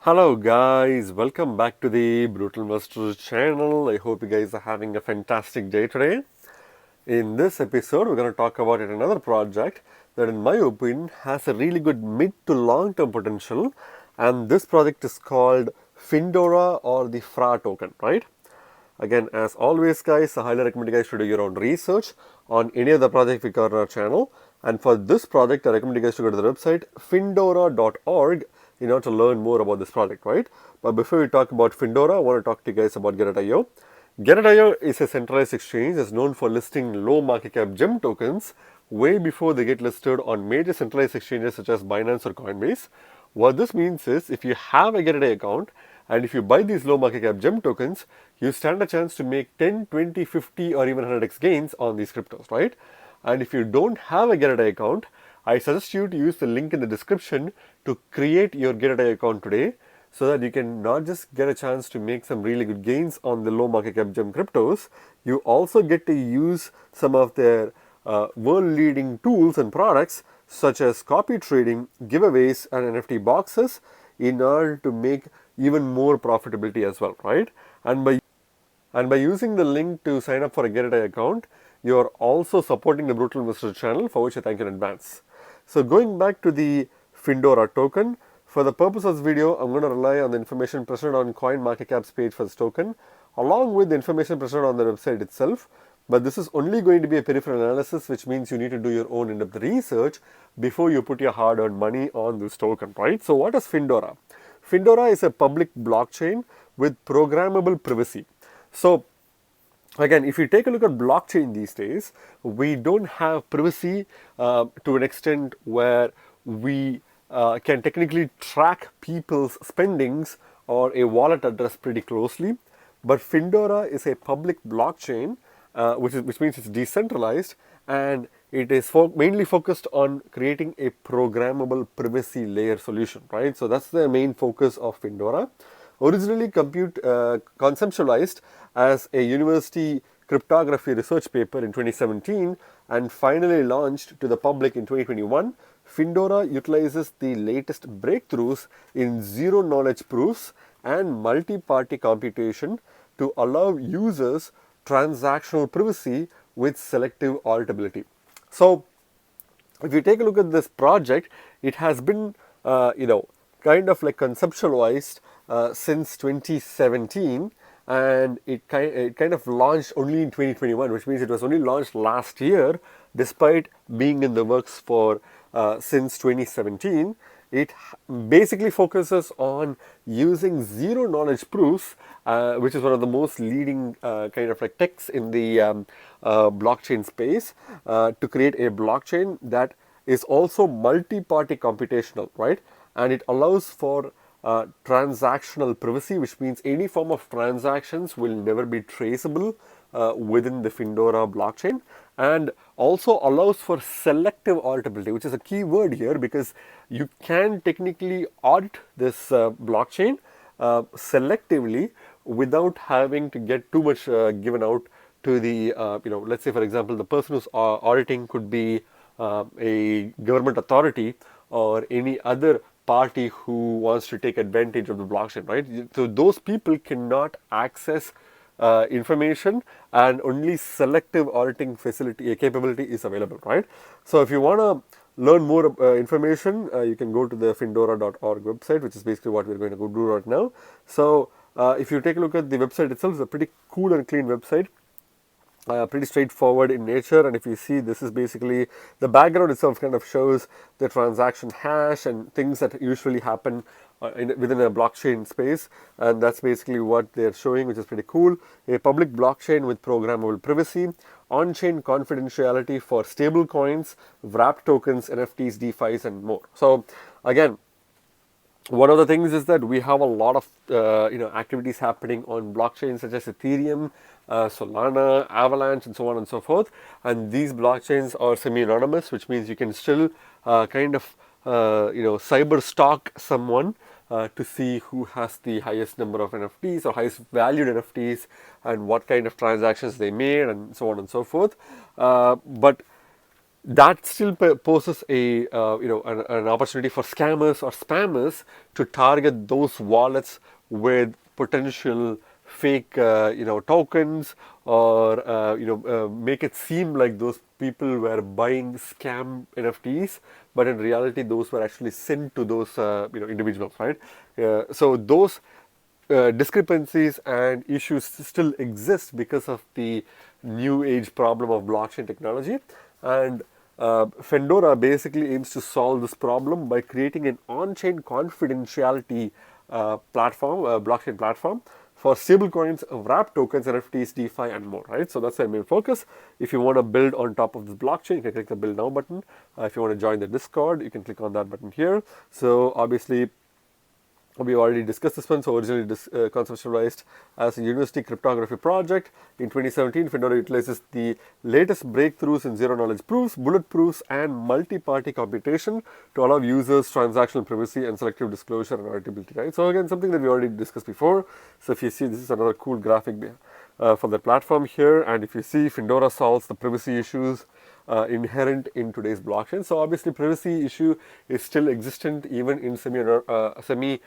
Hello guys, welcome back to the Brutal Investor channel. I hope you guys are having a fantastic day today. In this episode, we're going to talk about yet another project that in my opinion has a really good mid to long term potential, and this project is called Findora or the FRA token, right? Again, as always guys, I highly recommend you guys to do your own research on any of the project we cover on our channel. And for this project, I recommend you guys to go to the website findora.org in order to learn more about this project, right? But before we talk about Findora, I want to talk to you guys about Gateio. Gateio is a centralized exchange that's known for listing low market cap gem tokens way before they get listed on major centralized exchanges such as Binance or Coinbase. What this means is if you have a Gateio account and if you buy these low market cap gem tokens, you stand a chance to make 10, 20, 50 or even 100x gains on these cryptos, right? And if you don't have a Gateio account, I suggest you to use the link in the description to create your Gateio account today so that you can not just get a chance to make some really good gains on the low market cap gem cryptos, you also get to use some of their world leading tools and products such as copy trading, giveaways and NFT boxes in order to make even more profitability as well, right? And by using the link to sign up for a Gateio account, you are also supporting the Brutal Investor channel, for which I thank you in advance. So going back to the Findora token, for the purpose of this video, I'm going to rely on the information presented on CoinMarketCap's page for this token, along with the information presented on the website itself. But this is only going to be a peripheral analysis, which means you need to do your own in-depth research before you put your hard-earned money on this token, right? So what is Findora? Findora is a public blockchain with programmable privacy. So again, if you take a look at blockchain these days, we don't have privacy to an extent where we can technically track people's spendings or a wallet address pretty closely. But Findora is a public blockchain, which means it's decentralized, and it is mainly focused on creating a programmable privacy layer solution, right? So that's the main focus of Findora. Originally conceptualized as a university cryptography research paper in 2017 and finally launched to the public in 2021, Findora utilizes the latest breakthroughs in zero knowledge proofs and multi-party computation to allow users transactional privacy with selective auditability. So if you take a look at this project, it has been, kind of like conceptualized since 2017, and it kind of launched only in 2021, which means it was only launched last year, despite being in the works for since 2017. It basically focuses on using zero knowledge proofs, which is one of the most leading kind of like techs in the blockchain space, to create a blockchain that is also multi-party computational, right? And it allows for transactional privacy, which means any form of transactions will never be traceable within the Findora blockchain, and also allows for selective auditability, which is a key word here because you can technically audit this blockchain selectively without having to get too much given out to the, let's say for example, the person who's auditing could be a government authority or any other party who wants to take advantage of the blockchain, right? So those people cannot access information, and only selective auditing facility capability is available, right? So if you want to learn more information, you can go to the findora.org website, which is basically what we're going to go do right now. So if you take a look at the website itself, it's a pretty cool and clean website. Pretty straightforward in nature, and if you see, this is basically the background itself kind of shows the transaction hash and things that usually happen within a blockchain space, and that's basically what they're showing, which is pretty cool. A public blockchain with programmable privacy, on-chain confidentiality for stable coins, wrapped tokens, NFTs, DeFis, and more. So again, one of the things is that we have a lot of activities happening on blockchains such as Ethereum, Solana, Avalanche, and so on and so forth. And these blockchains are semi-anonymous, which means you can still cyber stalk someone to see who has the highest number of NFTs or highest valued NFTs and what kind of transactions they made and so on and so forth. But that still poses a an opportunity for scammers or spammers to target those wallets with potential fake tokens, or make it seem like those people were buying scam NFTs, but in reality those were actually sent to those individuals, right? So those discrepancies and issues still exist because of the new age problem of blockchain technology. And Findora basically aims to solve this problem by creating an on-chain confidentiality platform, blockchain platform for stablecoins, wrap tokens, NFTs, DeFi, and more, right? So that's their main focus. If you want to build on top of this blockchain, you can click the Build Now button. If you want to join the Discord, you can click on that button here. So obviously, we already discussed this one. So originally conceptualized as a university cryptography project. In 2017, Findora utilizes the latest breakthroughs in zero-knowledge proofs, bullet proofs, and multi-party computation to allow users transactional privacy and selective disclosure and auditability, right? So again, something that we already discussed before. So if you see, this is another cool graphic for the platform here. And if you see, Findora solves the privacy issues inherent in today's blockchain. So obviously, privacy issue is still existent even in semi-anonymous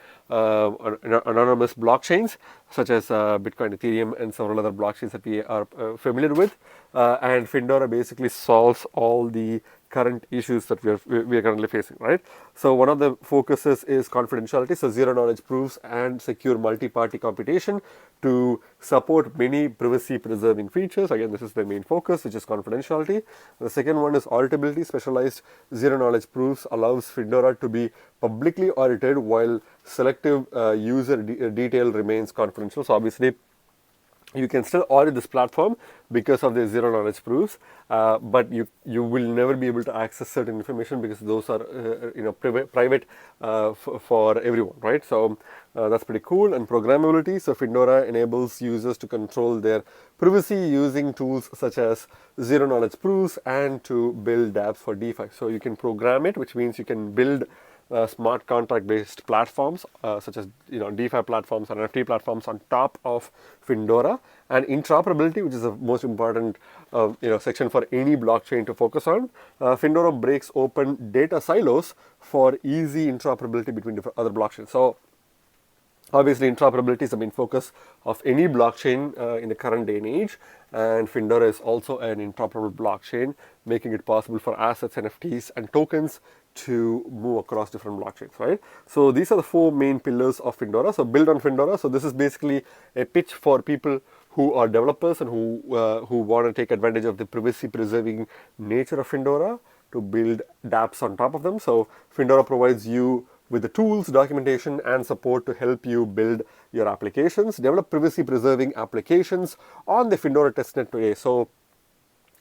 blockchains such as Bitcoin, Ethereum, and several other blockchains that we are familiar with. And Findora basically solves all the current issues that we are currently facing, right? So one of the focuses is confidentiality, so zero knowledge proofs and secure multi-party computation to support many privacy preserving features. Again, this is the main focus, which is confidentiality. The second one is auditability. Specialized zero knowledge proofs allows Findora to be publicly audited while selective user detail remains confidential. So obviously, you can still audit this platform because of the zero knowledge proofs, but you will never be able to access certain information because those are private for everyone, right? So that's pretty cool. And programmability, so Findora enables users to control their privacy using tools such as zero knowledge proofs and to build dApps for DeFi. So you can program it, which means you can build smart contract based platforms such as DeFi platforms and NFT platforms on top of Findora. And interoperability, which is the most important section for any blockchain to focus on. Findora breaks open data silos for easy interoperability between different other blockchains. So obviously, interoperability is the main focus of any blockchain in the current day and age, and Findora is also an interoperable blockchain, making it possible for assets, NFTs, and tokens to move across different blockchains, right? So these are the four main pillars of Findora. So build on Findora. So this is basically a pitch for people who are developers and who want to take advantage of the privacy preserving nature of Findora to build dApps on top of them. So Findora provides you with the tools, documentation, and support to help you build your applications, develop privacy preserving applications on the Findora testnet today. So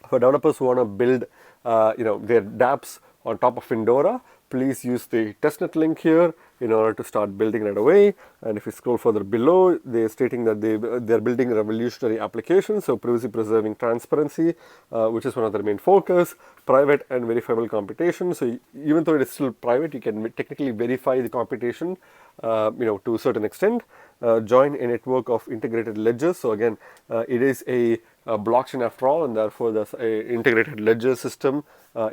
for developers who want to build their dApps on top of Findora, please use the testnet link here in order to start building right away. And if you scroll further below, they're stating that they're building a revolutionary application. So privacy preserving transparency, which is one of their main focus, private and verifiable computation. So even though it is still private, you can technically verify the computation to a certain extent. Join a network of integrated ledgers. So again, it is a blockchain after all, and therefore there's a integrated ledger system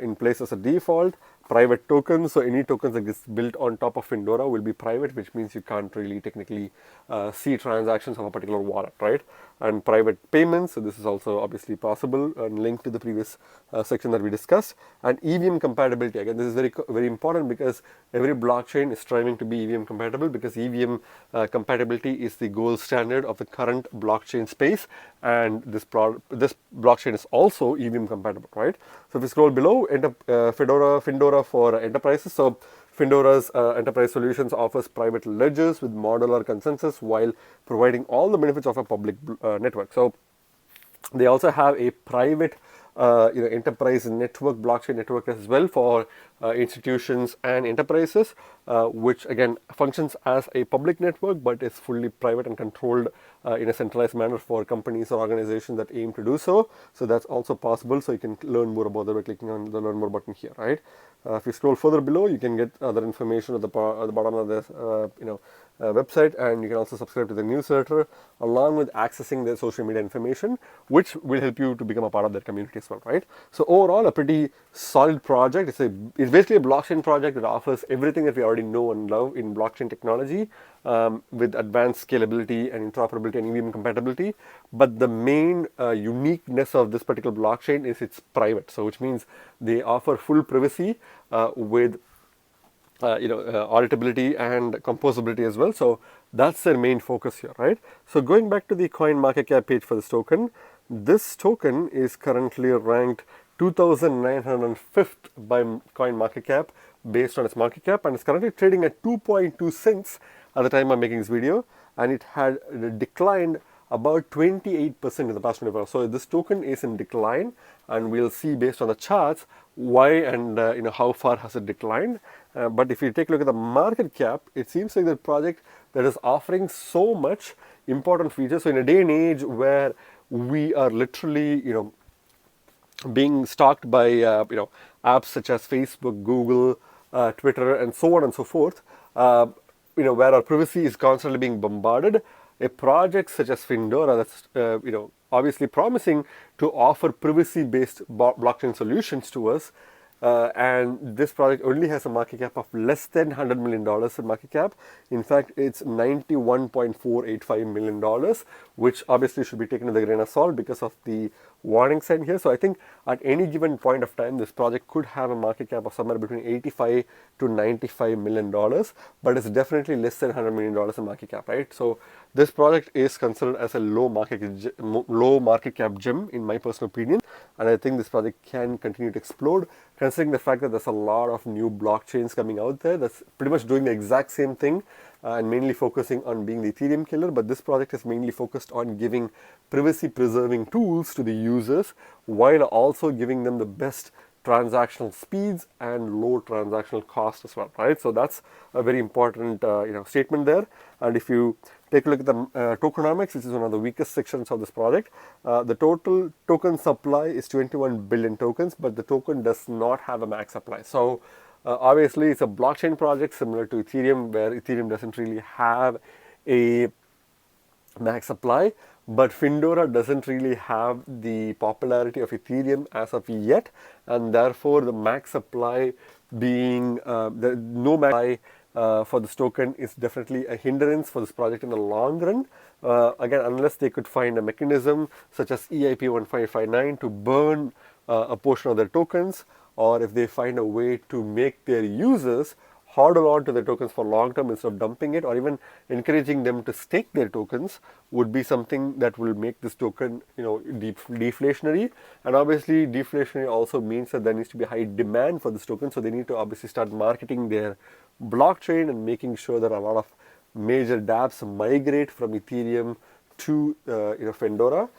in place as a default. Private tokens, so any tokens that gets built on top of Findora will be private, which means you can't really technically see transactions of a particular wallet, right? And private payments, so this is also obviously possible and linked to the previous section that we discussed. And EVM compatibility, again, this is very important because every blockchain is striving to be EVM compatible, because EVM compatibility is the gold standard of the current blockchain space, and this blockchain is also EVM compatible, right? So if we scroll below, Findora for enterprises. So Findora's enterprise solutions offers private ledgers with modular consensus while providing all the benefits of a public network. So they also have a private enterprise network, blockchain network as well for institutions and enterprises, which again functions as a public network but is fully private and controlled in a centralized manner for companies or organizations that aim to do so. So that's also possible. So you can learn more about that by clicking on the Learn More button here, right? If you scroll further below, you can get other information at the bottom of this website, and you can also subscribe to the newsletter along with accessing their social media information, which will help you to become a part of that community as well, right? So overall, a pretty solid project. It's basically a blockchain project that offers everything that we already know and love in blockchain technology, with advanced scalability and interoperability and EVM compatibility. But the main uniqueness of this particular blockchain is it's private, so which means they offer full privacy with auditability and composability as well. So that's their main focus here, right? So going back to the coin market cap page for this token is currently ranked 2,905th by coin market cap based on its market cap, and it's currently trading at 2.2 cents at the time I'm making this video, and it had declined about 28% in the past 24 hours. So this token is in decline, and we'll see based on the charts why and how far has it declined. But if you take a look at the market cap, it seems like the project that is offering so much important features. So in a day and age where we are literally being stalked by apps such as Facebook, Google, Twitter, and so on and so forth, where our privacy is constantly being bombarded, a project such as Findora that's obviously promising to offer privacy-based blockchain solutions to us. And this project only has a market cap of less than $100 million in market cap. In fact, it's $91.485 million, which obviously should be taken with a grain of salt because of the warning sign here. So I think at any given point of time, this project could have a market cap of somewhere between $85 to $95 million, but it's definitely less than $100 million in market cap, right? So this project is considered as a low market cap gem in my personal opinion, and I think this project can continue to explode, considering the fact that there's a lot of new blockchains coming out there that's pretty much doing the exact same thing and mainly focusing on being the Ethereum killer. But this project is mainly focused on giving privacy preserving tools to the users while also giving them the best transactional speeds and low transactional cost as well, right? So that's a very important statement there. And if you take a look at the tokenomics, which is one of the weakest sections of this project, the total token supply is 21 billion tokens, but the token does not have a max supply. So obviously it's a blockchain project similar to Ethereum, where Ethereum doesn't really have a max supply, but Findora doesn't really have the popularity of Ethereum as of yet, and therefore the max supply being no max supply for this token is definitely a hindrance for this project in the long run. Again, unless they could find a mechanism such as EIP 1559 to burn a portion of their tokens, or if they find a way to make their users hold on to their tokens for long term instead of dumping it, or even encouraging them to stake their tokens, would be something that will make this token deflationary. And obviously deflationary also means that there needs to be high demand for this token, so they need to obviously start marketing their blockchain and making sure that a lot of major dApps migrate from Ethereum to Findora.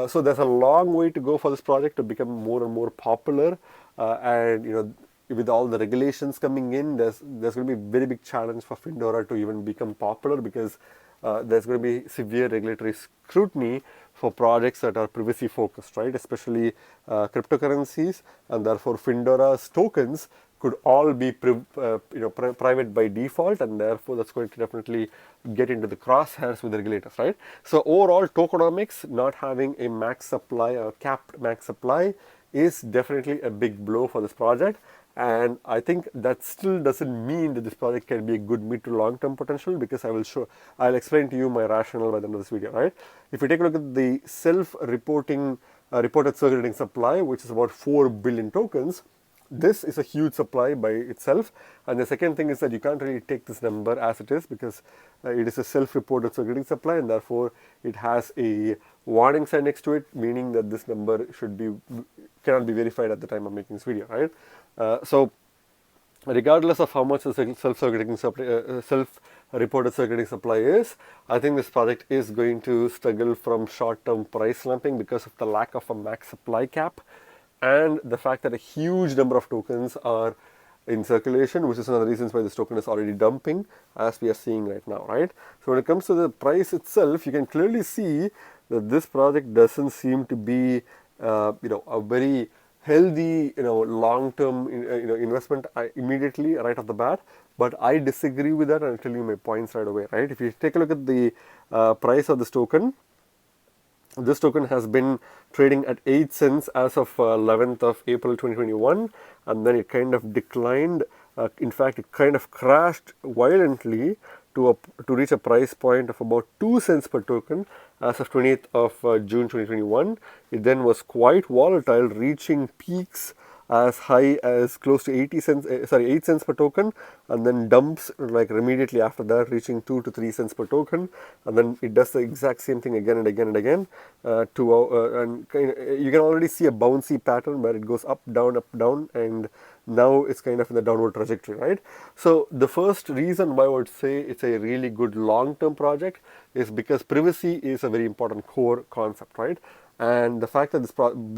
So there's a long way to go for this project to become more and more popular, and with all the regulations coming in, there's going to be a very big challenge for Findora to even become popular, because there's going to be severe regulatory scrutiny for projects that are privacy focused, right? Especially cryptocurrencies, and therefore Findora's tokens could all be private by default, and therefore that's going to definitely get into the crosshairs with the regulators, right? So overall, tokenomics not having a max supply or capped max supply is definitely a big blow for this project. And I think that still doesn't mean that this project can be a good mid to long term potential, because I'll explain to you my rationale by the end of this video, right? If you take a look at the self-reported circulating supply, which is about 4 billion tokens, this is a huge supply by itself. And the second thing is that you can't really take this number as it is, because it is a self-reported circulating supply, and therefore it has a warning sign next to it, meaning that this number cannot be verified at the time of making this video, right? So regardless of how much the self-reported circulating supply is, I think this project is going to struggle from short-term price slumping because of the lack of a max supply cap, and the fact that a huge number of tokens are in circulation, which is one of the reasons why this token is already dumping, as we are seeing right now, right? So when it comes to the price itself, you can clearly see that this project doesn't seem to be a very healthy, long-term, investment immediately right off the bat. But I disagree with that, and I'll tell you my points right away, right? If you take a look at the price of this token has been trading at 8 cents as of 11th of April 2021, and then it kind of declined. In fact, it kind of crashed violently to reach a price point of about 2 cents per token as of 20th of June 2021. It then was quite volatile, reaching peaks as high as close to 8 cents per token, and then dumps like immediately after that, reaching 2 to 3 cents per token, and then it does the exact same thing again and again and again. You can already see a bouncy pattern where it goes up, down, and now it's kind of in the downward trajectory, right? So the first reason why I would say it's a really good long-term project is because privacy is a very important core concept, right? And the fact that this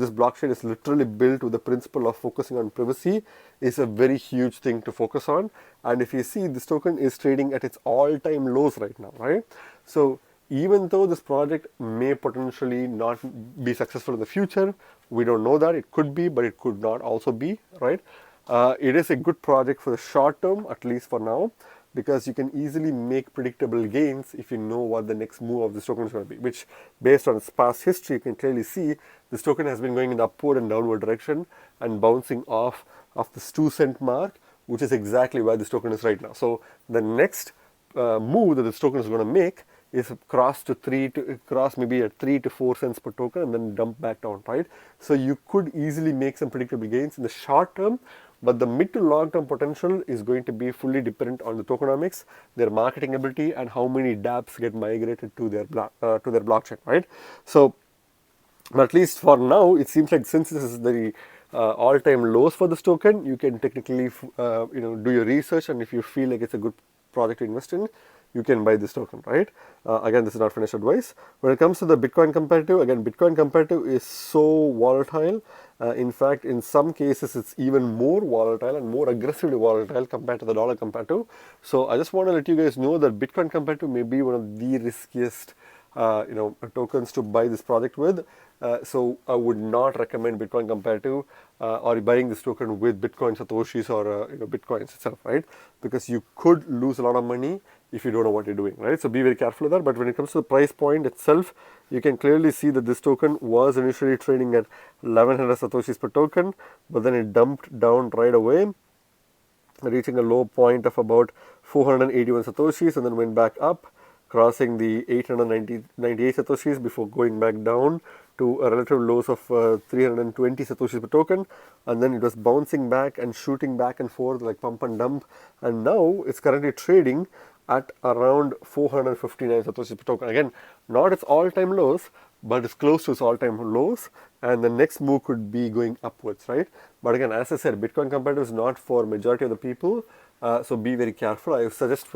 blockchain is literally built with the principle of focusing on privacy is a very huge thing to focus on. And if you see, this token is trading at its all-time lows right now, right? So even though this project may potentially not be successful in the future, we don't know that. It could be, but it could not also be, right? It is a good project for the short term, at least for now, because you can easily make predictable gains if you know what the next move of this token is going to be, which based on its past history, you can clearly see this token has been going in the upward and downward direction and bouncing off of this 2 cent mark, which is exactly where this token is right now. So the next move that this token is going to make is cross maybe at 3 to 4 cents per token and then dump back down, right? So you could easily make some predictable gains in the short term, but the mid to long term potential is going to be fully dependent on the tokenomics, their marketing ability, and how many dApps get migrated to their blockchain, right? So, but at least for now, it seems like since this is the all-time lows for this token, you can technically do your research, and if you feel like it's a good project to invest in, you can buy this token, right? Again, this is not financial advice. When it comes to the Bitcoin comparative, again, Bitcoin comparative is so volatile. In fact, in some cases, it's even more volatile and more aggressively volatile compared to the dollar comparative. So I just want to let you guys know that Bitcoin comparative may be one of the riskiest tokens to buy this project with. So I would not recommend Bitcoin comparative or buying this token with Bitcoin Satoshis or Bitcoins itself, right? Because you could lose a lot of money if you don't know what you're doing, right? So be very careful of that. But when it comes to the price point itself, you can clearly see that this token was initially trading at 1100 Satoshis per token, but then it dumped down right away, reaching a low point of about 481 Satoshis, and then went back up, crossing the 898 Satoshis before going back down to a relative lows of 320 Satoshis per token, and then it was bouncing back and shooting back and forth like pump and dump, and now it's currently trading at around 459 Satoshis per token. Again, not its all-time lows, but it's close to its all-time lows, and the next move could be going upwards, right? But again, as I said, Bitcoin comparative is not for majority of the people, so be very careful. I suggest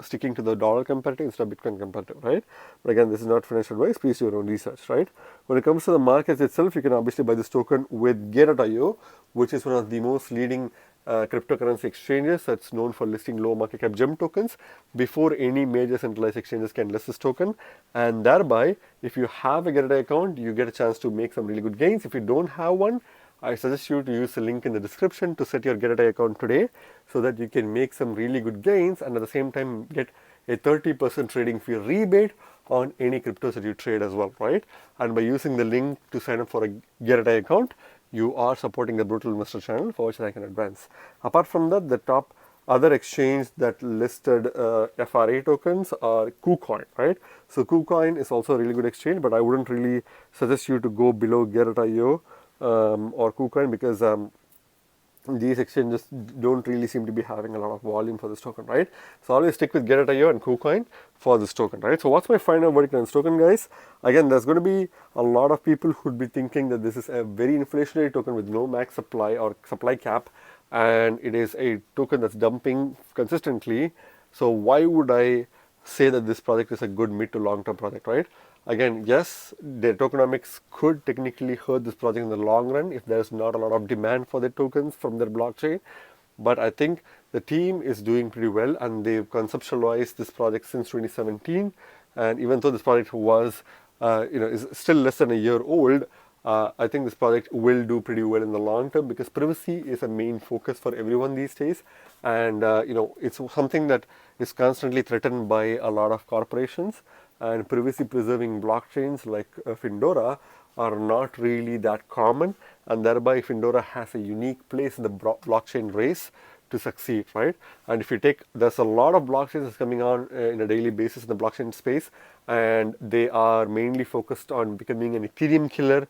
sticking to the dollar comparative instead of Bitcoin comparative, right? But again, this is not financial advice. Please do your own research, right? When it comes to the markets itself, you can obviously buy this token with Gateio, which is one of the most leading cryptocurrency exchanges that's known for listing low market cap gem tokens before any major centralized exchanges can list this token. And thereby, if you have a Gateio account, you get a chance to make some really good gains. If you don't have one, I suggest you to use the link in the description to set your Gateio account today so that you can make some really good gains and at the same time get a 30% trading fee rebate on any cryptos that you trade as well, right? And by using the link to sign up for a Gateio account, you are supporting the Brutal Investor channel, for which I can advance. Apart from that, the top other exchange that listed FRA tokens are KuCoin, right? So KuCoin is also a really good exchange, but I wouldn't really suggest you to go below Gateio or KuCoin because these exchanges don't really seem to be having a lot of volume for this token, right? So always stick with Gateio and KuCoin for this token, right? So what's my final verdict on this token, guys? Again, there's going to be a lot of people who'd be thinking that this is a very inflationary token with no max supply or supply cap, and it is a token that's dumping consistently. So why would I say that this project is a good mid to long term project, right? Again, yes, the tokenomics could technically hurt this project in the long run if there's not a lot of demand for the tokens from their blockchain. But I think the team is doing pretty well and they've conceptualized this project since 2017. And even though this project was, is still less than a year old, I think this project will do pretty well in the long term because privacy is a main focus for everyone these days, and it's something that is constantly threatened by a lot of corporations. And privacy preserving blockchains like Findora are not really that common, and thereby Findora has a unique place in the blockchain race to succeed, right? And if you take, there's a lot of blockchains that's coming on in a daily basis in the blockchain space, and they are mainly focused on becoming an Ethereum killer,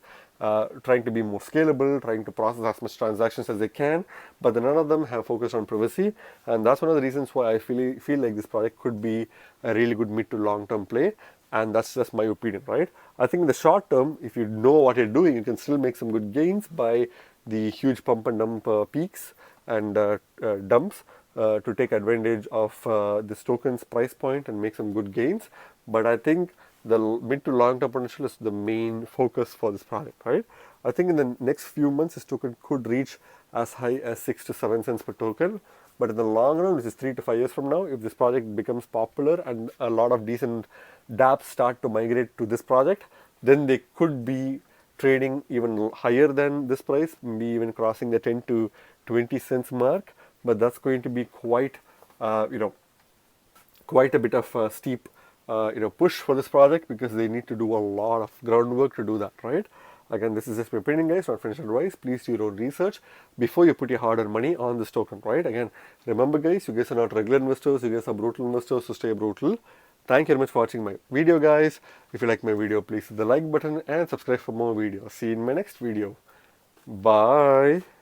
trying to be more scalable, trying to process as much transactions as they can, but none of them have focused on privacy, and that's one of the reasons why I feel like this project could be a really good mid to long term play. And that's just my opinion, right? I think in the short term, if you know what you're doing, you can still make some good gains by the huge pump and dump peaks and dumps to take advantage of this token's price point and make some good gains. But I think the mid to long term potential is the main focus for this project, right? I think in the next few months, this token could reach as high as 6 to 7 cents per token. But in the long run, which is 3 to 5 years from now, if this project becomes popular and a lot of decent dApps start to migrate to this project, then they could be trading even higher than this price, maybe even crossing the 10 to 20 cents mark. But that's going to be quite, quite a bit of a steep, push for this project because they need to do a lot of groundwork to do that, right? Again, this is just my opinion, guys, not financial advice. Please do your own research before you put your hard-earned money on this token, right? Again, remember, guys, you guys are not regular investors. You guys are brutal investors, so stay brutal. Thank you very much for watching my video, guys. If you like my video, please hit the like button and subscribe for more videos. See you in my next video. Bye.